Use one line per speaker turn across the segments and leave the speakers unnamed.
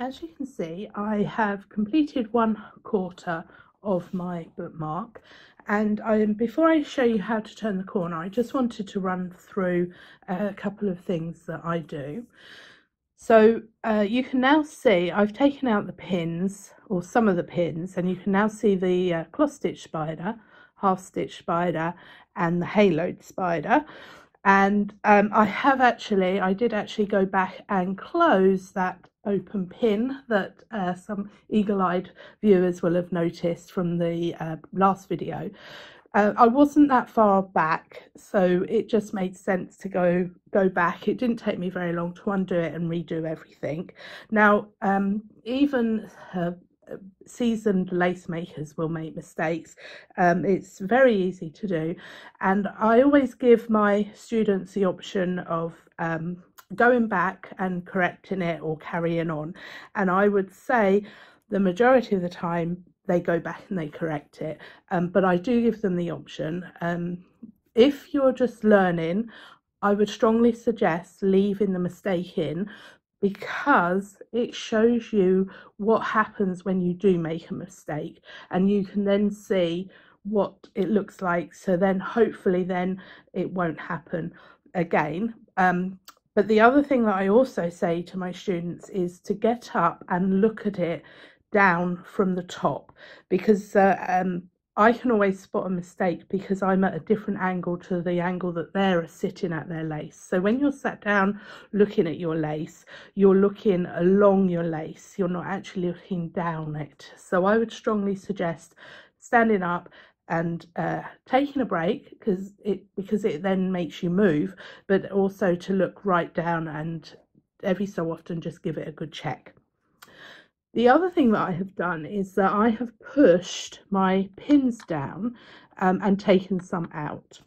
As you can see, I have completed 1/4 of my bookmark, and before I show you how to turn the corner, I just wanted to run through a couple of things that I do. So you can now see I've taken out the pins, or some of the pins, and you can now see the cross stitch spider, half stitch spider, and the haloed spider. And I did actually go back and close that open pin that some eagle-eyed viewers will have noticed from the last video. I wasn't that far back, so it just made sense to go back. It didn't take me very long to undo it and redo everything. Now, even seasoned lace makers will make mistakes. It's very easy to do, and I always give my students the option of going back and correcting it or carrying on, and I would say the majority of the time they go back and they correct it, but I do give them the option. If you're just learning, I would strongly suggest leaving the mistake in, because it shows you what happens when you do make a mistake, and you can then see what it looks like, so then hopefully then it won't happen again. But the other thing that I also say to my students is to get up and look at it down from the top, because I can always spot a mistake because I'm at a different angle to the angle that they're sitting at their lace. So when you're sat down looking at your lace, you're looking along your lace, you're not actually looking down it. So I would strongly suggest standing up and taking a break, because it then makes you move, but also to look right down and every so often just give it a good check. The other thing that I have done is that I have pushed my pins down and taken some out.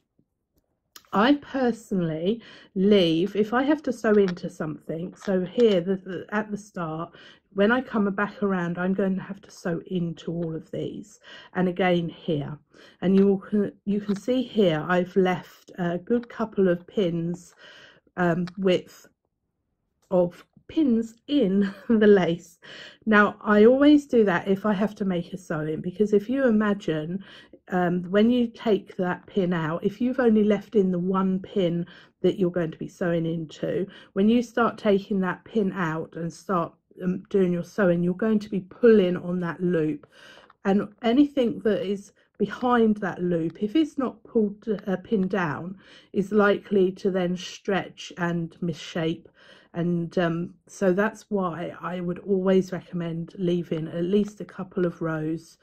I personally leave, if I have to sew into something, so here at the start, when I come back around, I'm going to have to sew into all of these, and again here, and you can see here I've left a good couple of pins width of pins in the lace. Now I always do that if I have to make a sewing, because if you imagine when you take that pin out, if you've only left in the one pin that you're going to be sewing into, when you start taking that pin out and start doing your sewing, you're going to be pulling on that loop, and anything that is behind that loop, if it's not pulled pinned down, is likely to then stretch and misshape. And so that's why I would always recommend leaving at least a couple of rows,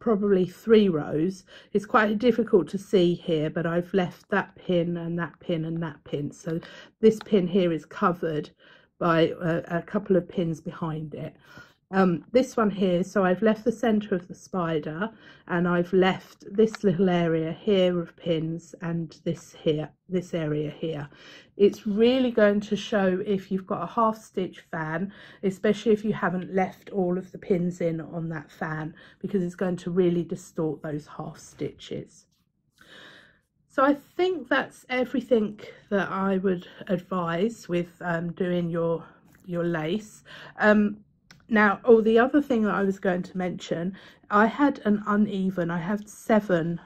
probably 3 rows. It's quite difficult to see here, but I've left that pin and that pin and that pin, so this pin here is covered by a couple of pins behind it. This one here, so I've left the center of the spider, and I've left this little area here of pins, and this area here. It's really going to show if you've got a half stitch fan, especially if you haven't left all of the pins in on that fan, because it's going to really distort those half stitches. So I think that's everything that I would advise with doing your lace. Now, the other thing that I was going to mention, I had I have 7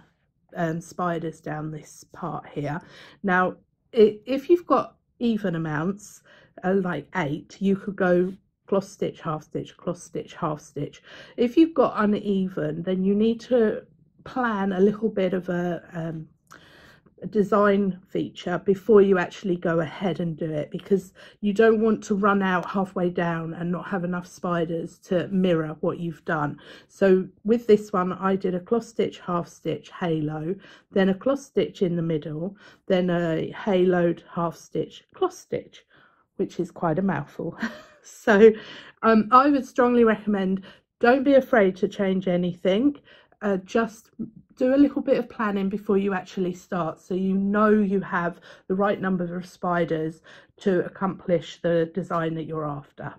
spiders down this part here. Now, if you've got even amounts, like 8, you could go cross stitch, half stitch, cross stitch, half stitch. If you've got uneven, then you need to plan a little bit of a design feature before you actually go ahead and do it, because you don't want to run out halfway down and not have enough spiders to mirror what you've done. So with this one, I did a cross stitch, half stitch, halo, then a cross stitch in the middle, then a haloed half stitch, cross stitch, which is quite a mouthful. So I would strongly recommend, don't be afraid to change anything. Just do a little bit of planning before you actually start, so you know you have the right number of spiders to accomplish the design that you're after.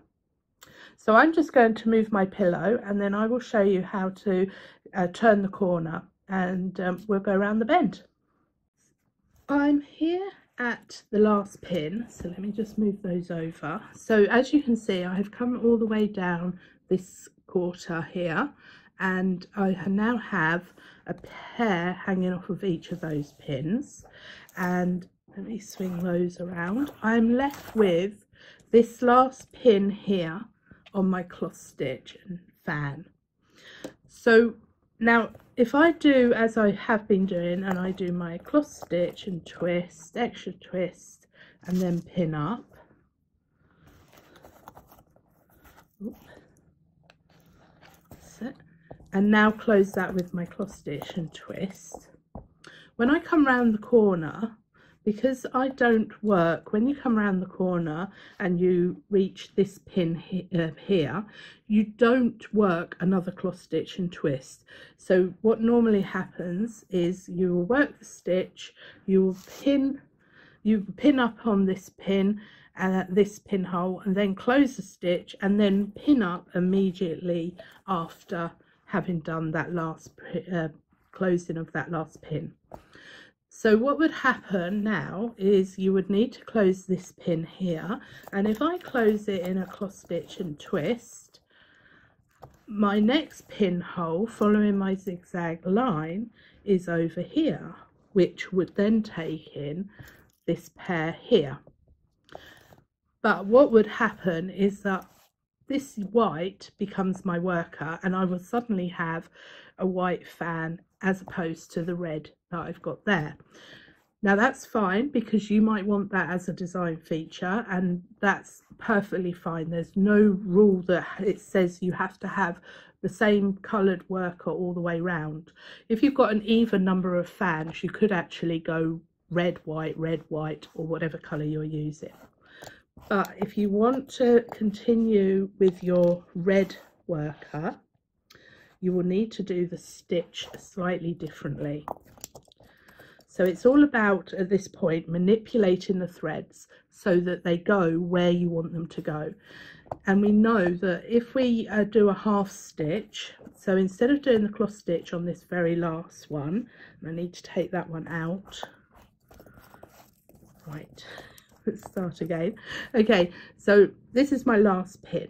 So I'm just going to move my pillow, and then I will show you how to turn the corner, and we'll go around the bend. I'm here at the last pin, so let me just move those over. So as you can see, I have come all the way down this quarter here, and I now have a pair hanging off of each of those pins. And let me swing those around. I'm left with this last pin here on my cloth stitch and fan. So now if I do as I have been doing, and I do my cloth stitch and twist, extra twist, and then pin up. That's it. And now close that with my cloth stitch and twist. When I come round the corner, because I don't work, when you come around the corner and you reach this pin here, you don't work another cloth stitch and twist. So what normally happens is you will work the stitch, you will pin up on this pin and at this pinhole, and then close the stitch and then pin up immediately after having done that last closing of that last pin. So what would happen now is you would need to close this pin here, and if I close it in a cloth stitch and twist, my next pinhole following my zigzag line is over here, which would then take in this pair here. But what would happen is that this white becomes my worker, and I will suddenly have a white fan as opposed to the red that I've got there. Now that's fine, because you might want that as a design feature, and that's perfectly fine. There's no rule that it says you have to have the same coloured worker all the way round. If you've got an even number of fans, you could actually go red, white, or whatever colour you're using. But if you want to continue with your red worker, you will need to do the stitch slightly differently. So it's all about, at this point, manipulating the threads so that they go where you want them to go. And we know that if we do a half stitch, so instead of doing the cloth stitch on this very last one, I need to take that one out. Right, let's start again. Okay, so this is my last pin,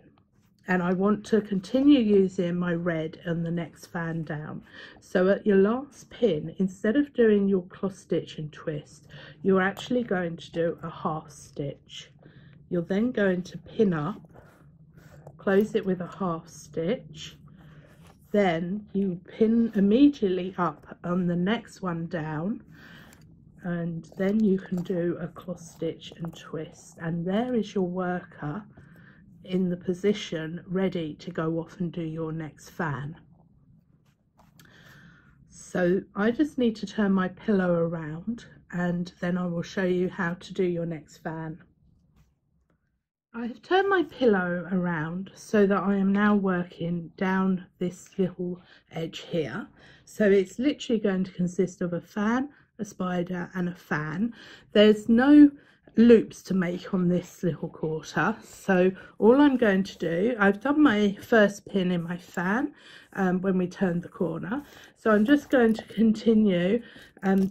and I want to continue using my red on the next fan down. So at your last pin, instead of doing your cloth stitch and twist, you're actually going to do a half stitch. You're then going to pin up, close it with a half stitch, then you pin immediately up on the next one down, and then you can do a cloth stitch and twist, and there is your worker in the position ready to go off and do your next fan. So I just need to turn my pillow around, and then I will show you how to do your next fan. I have turned my pillow around so that I am now working down this little edge here. So it's literally going to consist of a fan, a spider and a fan. There's no loops to make on this little quarter, so all I'm going to do, I've done my first pin in my fan when we turned the corner, so I'm just going to continue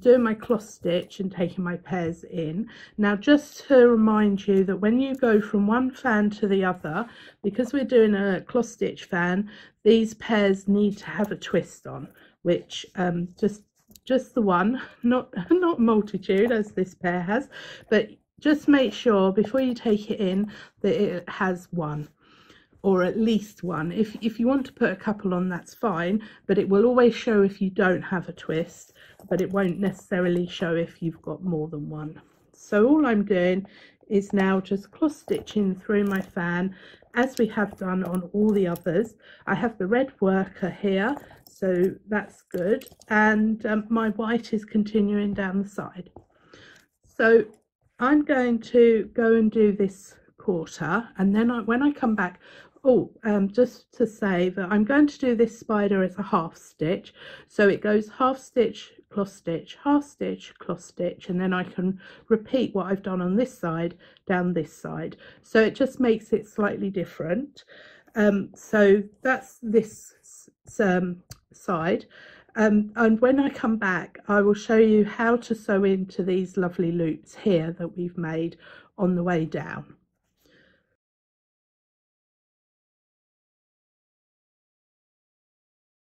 doing my cloth stitch and taking my pairs in. Now, just to remind you that when you go from one fan to the other, because we're doing a cloth stitch fan, these pairs need to have a twist on, which just the one, not multitude as this pair has, but just make sure before you take it in that it has one, or at least one. If you want to put a couple on, that's fine, but it will always show if you don't have a twist, but it won't necessarily show if you've got more than one. So all I'm doing is now just cloth stitching through my fan as we have done on all the others. I have the red worker here, so that's good, and my white is continuing down the side. So I'm going to go and do this quarter, and then when I come back, just to say that I'm going to do this spider as a half stitch, so it goes half stitch, cloth stitch, half stitch, cloth stitch, and then I can repeat what I've done on this side down this side, so it just makes it slightly different. So that's this side. And when I come back, I will show you how to sew into these lovely loops here that we've made on the way down.